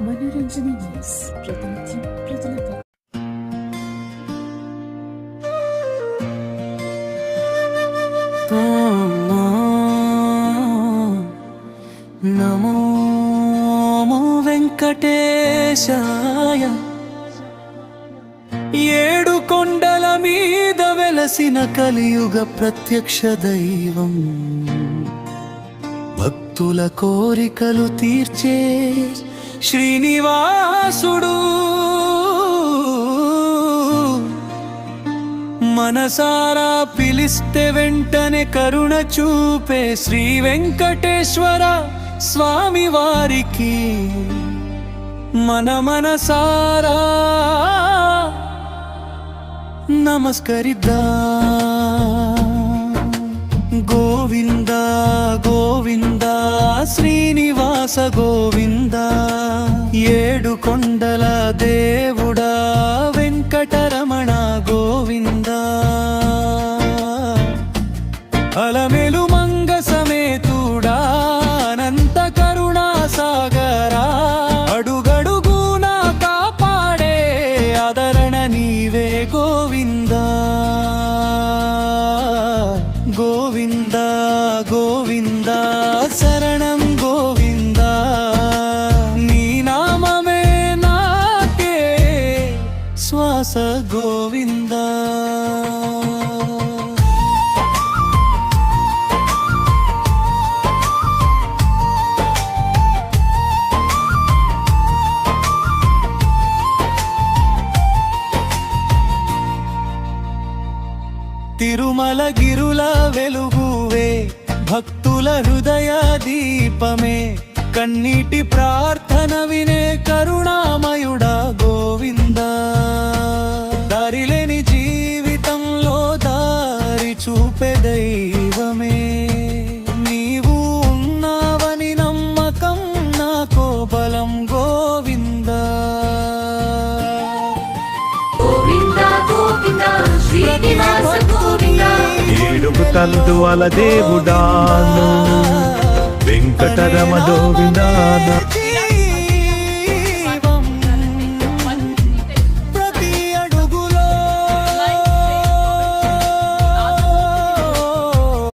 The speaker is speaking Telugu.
మనోరంజన న్యూస్ ప్రతినిత్యం ప్రజలకు. నమో వెంకటేశాయ, ఏడు కొండల మీద వెలసిన కలియుగ ప్రత్యక్ష దైవం, భక్తుల కోరికలు తీర్చే శ్రీనివాసుడు, మనసారా పిలిస్తే వెంటనే కరుణ చూపే శ్రీ వెంకటేశ్వర స్వామి వారికి మనసారా నమస్కరిద్దా. గోవింద గోవింద శ్రీనివాస గోవింద, ఏడు కొండల దేవుడా వెంకటరమణ గోవింద, అలమేలు మంగ సమేతుడా అనంత కరుణా సాగరా, అడుగడుగునా కాపాడే ఆదరణ నీవే గోవింద. గోవింద గోవింద శరణం గోవింద, నీ నామమే నాకే శ్వాస గోవింద. తిరుమల గిరుల వెలుగువే, భక్తుల హృదయ దీపమే, కన్నీటి ప్రార్థన వినే కరుణామయుడా గోవింద. దారిలేని జీవితంలో దారి చూపే దైవమే, నీవు ఉన్నావని నమ్మకం నాకో బలం గోవింద. ఏడుగు తంతువల దేవుడాను వెంకటరమ గోవింద.